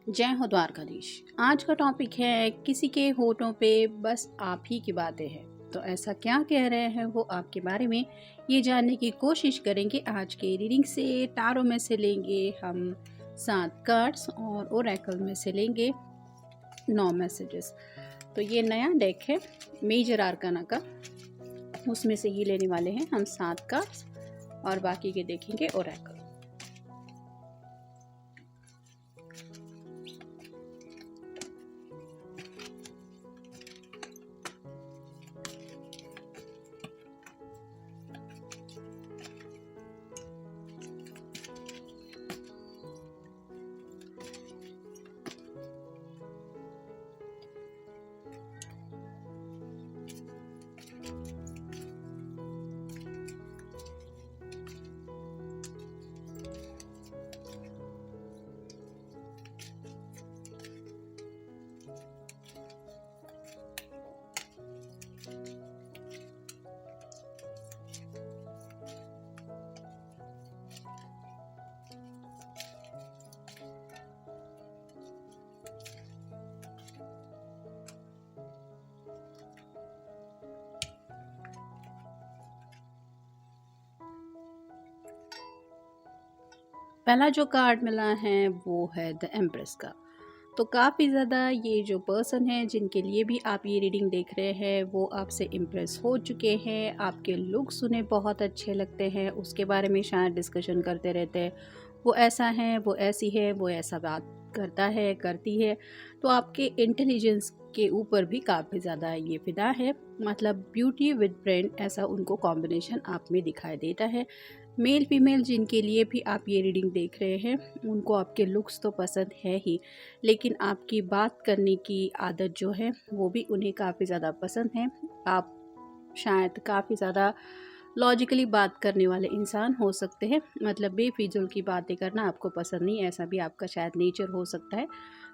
जय हो द्वारकाधीश। आज का टॉपिक है किसी के होठों पे बस आप ही की बातें हैं। तो ऐसा क्या कह रहे हैं वो आपके बारे में, ये जानने की कोशिश करेंगे। आज के रीडिंग से टारो में से लेंगे हम 7 कार्ड्स और ओरेकल में से लेंगे 9 मैसेजेस। तो ये नया डेक है मेजर आर्काना का, उसमें से ये लेने वाले हैं हम 7 कार्ड्स और बाकी के देखेंगे ओरेकल। पहला जो कार्ड मिला है वो है द एम्प्रेस का। तो काफ़ी ज़्यादा ये जो पर्सन है जिनके लिए भी आप ये रीडिंग देख रहे हैं वो आपसे इम्प्रेस हो चुके हैं। आपके लुक्स उन्हें बहुत अच्छे लगते हैं, उसके बारे में शायद डिस्कशन करते रहते हैं। वो ऐसा है, वो ऐसी है, वो ऐसा बात करता है, करती है। तो आपके इंटेलिजेंस के ऊपर भी काफ़ी ज़्यादा ये फिदा है। मतलब ब्यूटी विद ब्रेन, ऐसा उनको कॉम्बिनेशन आप में दिखाई देता है। मेल फीमेल जिनके लिए भी आप ये रीडिंग देख रहे हैं उनको आपके लुक्स तो पसंद है ही, लेकिन आपकी बात करने की आदत जो है वो भी उन्हें काफ़ी ज़्यादा पसंद है। आप शायद काफ़ी ज़्यादा लॉजिकली बात करने वाले इंसान हो सकते हैं, मतलब बेफिजूल की बातें करना आपको पसंद नहीं, ऐसा भी आपका शायद नेचर हो सकता है।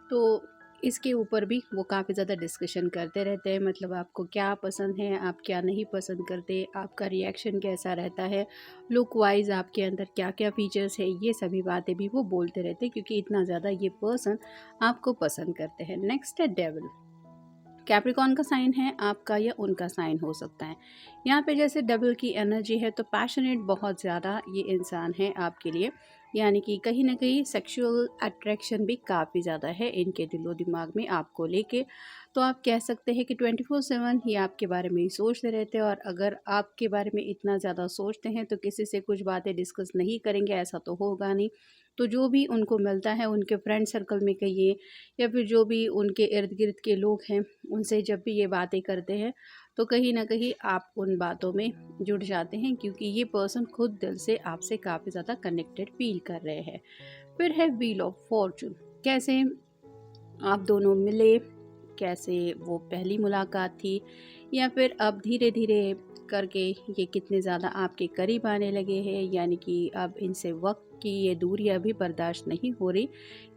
तो इसके ऊपर भी वो काफ़ी ज़्यादा डिस्कशन करते रहते हैं, मतलब आपको क्या पसंद है, आप क्या नहीं पसंद करते, आपका रिएक्शन कैसा रहता है, लुक वाइज आपके अंदर क्या क्या फीचर्स है, ये सभी बातें भी वो बोलते रहते हैं क्योंकि इतना ज़्यादा ये पर्सन आपको पसंद करते हैं। नेक्स्ट है डेविल। कैप्रिकॉर्न का साइन है, आपका या उनका साइन हो सकता है। यहाँ पे जैसे डबल की एनर्जी है तो पैशनेट बहुत ज़्यादा ये इंसान है आपके लिए, यानी कि कहीं ना कहीं सेक्सुअल अट्रैक्शन भी काफ़ी ज़्यादा है इनके दिलो दिमाग में आपको लेके। तो आप कह सकते हैं कि 24/7 ये आपके बारे में ही सोचते रहते हैं, और अगर आपके बारे में इतना ज़्यादा सोचते हैं तो किसी से कुछ बातें डिस्कस नहीं करेंगे, ऐसा तो होगा नहीं। तो जो भी उनको मिलता है उनके फ्रेंड सर्कल में कहिए या फिर जो भी उनके इर्द गिर्द के लोग हैं उनसे जब भी ये बातें करते हैं तो कहीं ना कहीं आप उन बातों में जुड़ जाते हैं, क्योंकि ये पर्सन खुद दिल से आपसे काफ़ी ज़्यादा कनेक्टेड फील कर रहे हैं। फिर है व्हील ऑफ फॉर्चून। कैसे आप दोनों मिले, कैसे वो पहली मुलाकात थी, या फिर अब धीरे धीरे करके ये कितने ज़्यादा आपके करीब आने लगे हैं, यानी कि अब इनसे वक्त की ये दूरी अभी बर्दाश्त नहीं हो रही,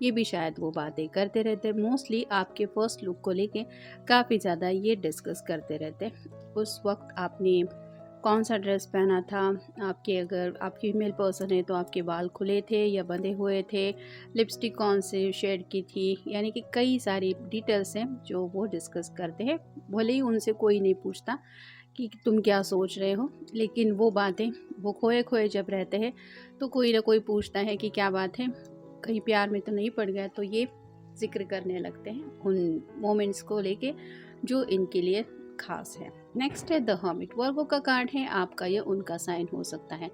ये भी शायद वो बातें करते रहते हैं। मोस्टली आपके फर्स्ट लुक को लेके काफ़ी ज़्यादा ये डिस्कस करते रहते हैं। उस वक्त आपने कौन सा ड्रेस पहना था, आपके अगर आप फीमेल पर्सन है तो आपके बाल खुले थे या बंधे हुए थे, लिपस्टिक कौन से शेड की थी, यानी कि कई सारी डिटेल्स हैं जो वो डिस्कस करते हैं। भले ही उनसे कोई नहीं पूछता कि तुम क्या सोच रहे हो, लेकिन वो बातें वो खोए खोए जब रहते हैं तो कोई ना कोई पूछता है कि क्या बात है, कहीं प्यार में तो नहीं पड़ गया। तो ये जिक्र करने लगते हैं उन मोमेंट्स को लेके जो इनके लिए खास है। नेक्स्ट है द हर्मिट। वर्गो का कार्ड है, आपका या उनका साइन हो सकता है।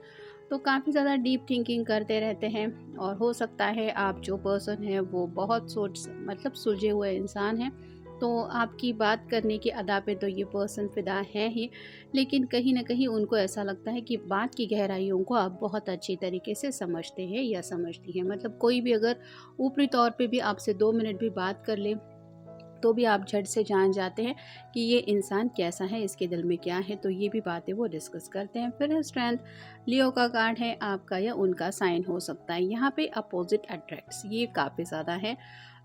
तो काफ़ी ज़्यादा डीप थिंकिंग करते रहते हैं, और हो सकता है आप जो पर्सन है वो बहुत मतलब सुलझे हुए इंसान हैं। तो आपकी बात करने की अदा पे तो ये पर्सन फिदा है ही, लेकिन कहीं ना कहीं उनको ऐसा लगता है कि बात की गहराइयों को आप बहुत अच्छी तरीके से समझते हैं या समझती हैं। मतलब कोई भी अगर ऊपरी तौर पे भी आपसे 2 मिनट भी बात कर ले तो भी आप झट से जान जाते हैं कि ये इंसान कैसा है, इसके दिल में क्या है। तो ये भी बातें वो डिस्कस करते हैं। फिर है स्ट्रेंथ, लियो का कार्ड है, आपका या उनका साइन हो सकता है। यहाँ पे अपोजिट अट्रैक्ट्स, ये काफ़ी ज़्यादा है।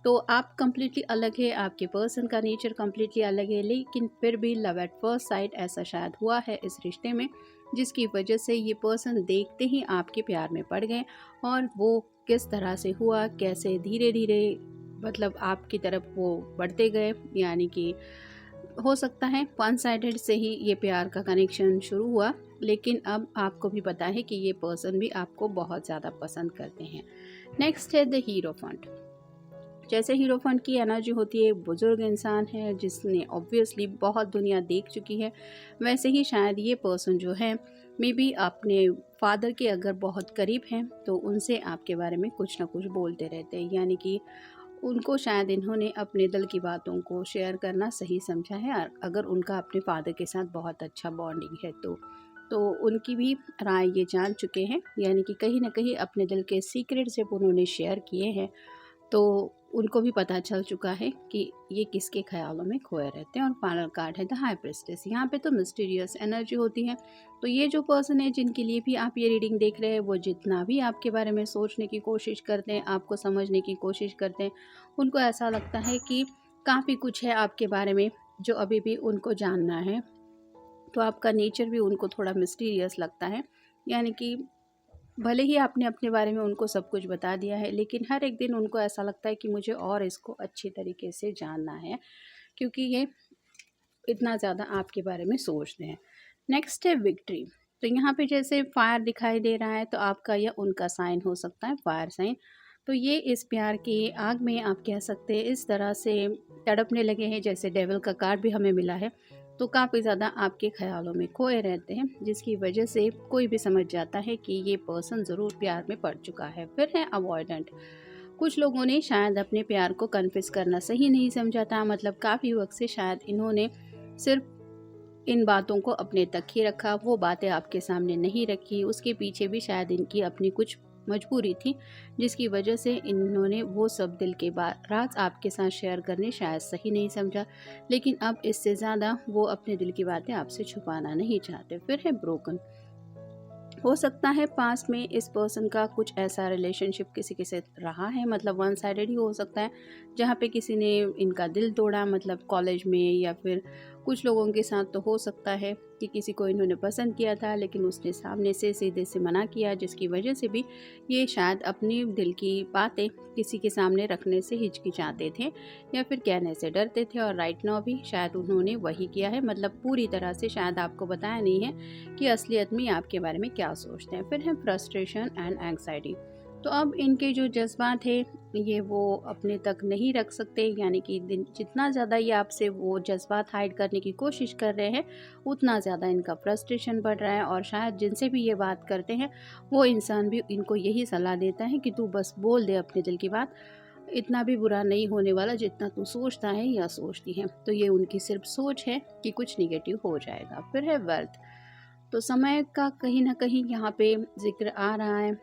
तो आप कंप्लीटली अलग है, आपके पर्सन का नेचर कंप्लीटली अलग है, लेकिन फिर भी लव एट फर्स्ट साइट ऐसा शायद हुआ है इस रिश्ते में, जिसकी वजह से ये पर्सन देखते ही आपके प्यार में पड़ गए। और वो किस तरह से हुआ, कैसे धीरे धीरे मतलब आपकी तरफ वो बढ़ते गए, यानी कि हो सकता है वन साइडेड से ही ये प्यार का कनेक्शन शुरू हुआ, लेकिन अब आपको भी पता है कि ये पर्सन भी आपको बहुत ज़्यादा पसंद करते हैं। नेक्स्ट है द हीरोफेंट। जैसे हीरोफेंट की एनर्जी होती है, एक बुजुर्ग इंसान है जिसने ऑब्वियसली बहुत दुनिया देख चुकी है, वैसे ही शायद ये पर्सन जो है मे बी अपने फादर के अगर बहुत करीब हैं तो उनसे आपके बारे में कुछ ना कुछ बोलते रहते हैं, यानी कि उनको शायद इन्होंने अपने दिल की बातों को शेयर करना सही समझा है। और अगर उनका अपने फादर के साथ बहुत अच्छा बॉन्डिंग है तो उनकी भी राय ये जान चुके हैं, यानी कि कहीं ना कहीं अपने दिल के सीक्रेट जब उन्होंने शेयर किए हैं तो उनको भी पता चल चुका है कि ये किसके ख्यालों में खोए रहते हैं। और फाइनल कार्ड है द हाई प्रिस्टेस। यहाँ पे तो मिस्टीरियस एनर्जी होती है। तो ये जो पर्सन है जिनके लिए भी आप ये रीडिंग देख रहे हैं, वो जितना भी आपके बारे में सोचने की कोशिश करते हैं, आपको समझने की कोशिश करते हैं, उनको ऐसा लगता है कि काफ़ी कुछ है आपके बारे में जो अभी भी उनको जानना है। तो आपका नेचर भी उनको थोड़ा मिस्टीरियस लगता है, यानी कि भले ही आपने अपने बारे में उनको सब कुछ बता दिया है, लेकिन हर एक दिन उनको ऐसा लगता है कि मुझे और इसको अच्छी तरीके से जानना है, क्योंकि ये इतना ज़्यादा आपके बारे में सोचते हैं। नेक्स्ट है विक्ट्री। तो यहाँ पे जैसे फायर दिखाई दे रहा है, तो आपका या उनका साइन हो सकता है फायर साइन। तो ये इस प्यार की आग में आप कह सकते हैं इस तरह से तड़पने लगे हैं, जैसे डेविल का कार्ड भी हमें मिला है। तो काफ़ी ज़्यादा आपके ख्यालों में खोए रहते हैं, जिसकी वजह से कोई भी समझ जाता है कि ये पर्सन ज़रूर प्यार में पड़ चुका है। फिर है अवॉइडेंट। कुछ लोगों ने शायद अपने प्यार को कन्फेस करना सही नहीं समझा था, मतलब काफ़ी वक्त से शायद इन्होंने सिर्फ इन बातों को अपने तक ही रखा, वो बातें आपके सामने नहीं रखी। उसके पीछे भी शायद इनकी अपनी कुछ मजबूरी थी, जिसकी वजह से इन्होंने वो सब दिल के राज आपके साथ शेयर करने शायद सही नहीं समझा। लेकिन अब इससे ज़्यादा वो अपने दिल की बातें आपसे छुपाना नहीं चाहते। फिर है ब्रोकन। हो सकता है पास्ट में इस पर्सन का कुछ ऐसा रिलेशनशिप किसी के साथ रहा है, मतलब वन साइडेड ही हो सकता है, जहाँ पे किसी ने इनका दिल तोड़ा, मतलब कॉलेज में, या फिर कुछ लोगों के साथ तो हो सकता है कि किसी को इन्होंने पसंद किया था लेकिन उसने सामने से सीधे से मना किया, जिसकी वजह से भी ये शायद अपनी दिल की बातें किसी के सामने रखने से हिचकिचाते थे या फिर कहने से डरते थे। और राइट नाउ भी शायद उन्होंने वही किया है, मतलब पूरी तरह से शायद आपको बताया नहीं है कि असलियत में आपके बारे में क्या सोचते हैं। फिर है फ्रस्ट्रेशन एंड एंग्जाइटी। तो अब इनके जो जज्बात है ये वो अपने तक नहीं रख सकते, यानी कि जितना ज़्यादा ये आपसे वो जज्बात हाइड करने की कोशिश कर रहे हैं, उतना ज़्यादा इनका फ्रस्ट्रेशन बढ़ रहा है। और शायद जिनसे भी ये बात करते हैं वो इंसान भी इनको यही सलाह देता है कि तू बस बोल दे अपने दिल की बात, इतना भी बुरा नहीं होने वाला जितना तू सोचता है या सोचती है। तो ये उनकी सिर्फ सोच है कि कुछ निगेटिव हो जाएगा। फिर है वेल्थ। तो समय का कहीं ना कहीं यहाँ पे जिक्र आ रहा है।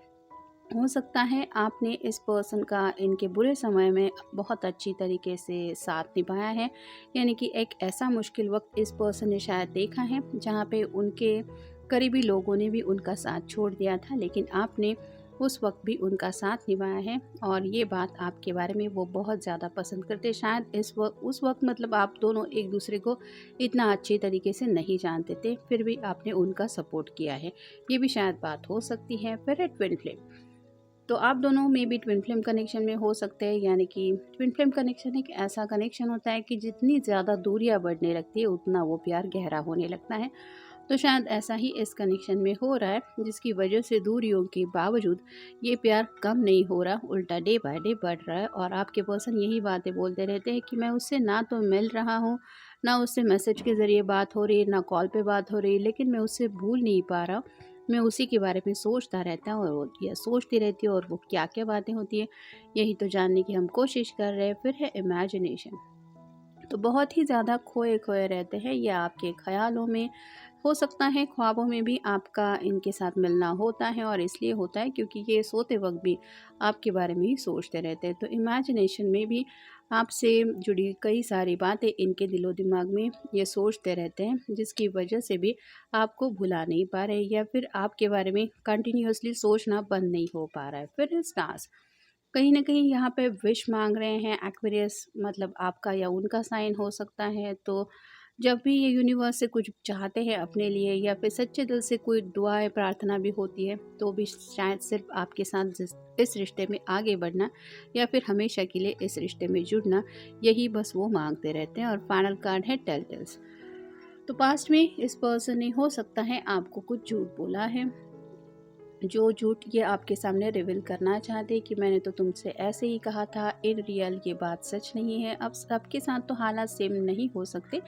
हो सकता है आपने इस पर्सन का इनके बुरे समय में बहुत अच्छी तरीके से साथ निभाया है, यानी कि एक ऐसा मुश्किल वक्त इस पर्सन ने शायद देखा है जहाँ पे उनके करीबी लोगों ने भी उनका साथ छोड़ दिया था, लेकिन आपने उस वक्त भी उनका साथ निभाया है। और ये बात आपके बारे में वो बहुत ज़्यादा पसंद करते, शायद उस वक्त मतलब आप दोनों एक दूसरे को इतना अच्छे तरीके से नहीं जानते थे, फिर भी आपने उनका सपोर्ट किया है, ये भी शायद बात हो सकती है। फिर है ट्विन फ्लेम। तो आप दोनों में भी ट्विन फ्लेम कनेक्शन में हो सकते हैं, यानी कि ट्विन फ्लेम कनेक्शन एक ऐसा कनेक्शन होता है कि जितनी ज़्यादा दूरियां बढ़ने लगती है उतना वो प्यार गहरा होने लगता है। तो शायद ऐसा ही इस कनेक्शन में हो रहा है, जिसकी वजह से दूरियों के बावजूद ये प्यार कम नहीं हो रहा, उल्टा डे बाय डे बढ़ रहा है। और आपके पर्सन यही बातें बोलते रहते हैं कि मैं उससे ना तो मिल रहा हूँ, ना उससे मैसेज के ज़रिए बात हो रही है, ना कॉल पे बात हो रही है, लेकिन मैं उससे भूल नहीं पा रहा। मैं उसी के बारे में सोचता रहता हूँ और वो या सोचती रहती हूँ, और वो क्या क्या बातें होती हैं यही तो जानने की हम कोशिश कर रहे हैं। फिर है इमेजिनेशन। तो बहुत ही ज़्यादा खोए खोए रहते हैं, या आपके ख्यालों में हो सकता है ख्वाबों में भी आपका इनके साथ मिलना होता है, और इसलिए होता है क्योंकि ये सोते वक्त भी आपके बारे में ही सोचते रहते हैं। तो इमेजिनेशन में भी आपसे जुड़ी कई सारी बातें इनके दिलो दिमाग में ये सोचते रहते हैं, जिसकी वजह से भी आपको भुला नहीं पा रहे, या फिर आपके बारे में कंटिन्यूअसली सोचना बंद नहीं हो पा रहा है। फिर स्टार्स कहीं न कहीं यहाँ पे विश माँग रहे हैं। एक्वेरियस मतलब आपका या उनका साइन हो सकता है। तो जब भी ये यूनिवर्स से कुछ चाहते हैं अपने लिए, या फिर सच्चे दिल से कोई दुआएँ प्रार्थना भी होती है, तो भी शायद सिर्फ़ आपके साथ इस रिश्ते में आगे बढ़ना, या फिर हमेशा के लिए इस रिश्ते में जुड़ना, यही बस वो माँगते रहते हैं। और फाइनल कार्ड है टेलटेल्स। तो पास्ट में इस पर्सन ने हो सकता है आपको कुछ झूठ बोला है, जो झूठ ये आपके सामने रिवील करना चाहते कि मैंने तो तुमसे ऐसे ही कहा था, इन रियल ये बात सच नहीं है। अब सबके साथ तो हालात सेम नहीं हो सकते,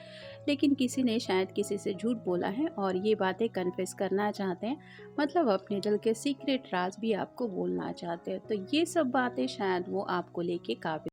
लेकिन किसी ने शायद किसी से झूठ बोला है और ये बातें कन्फेस करना चाहते हैं, मतलब अपने दिल के सीक्रेट राज भी आपको बोलना चाहते हैं। तो ये सब बातें शायद वो आपको लेके काफ़ी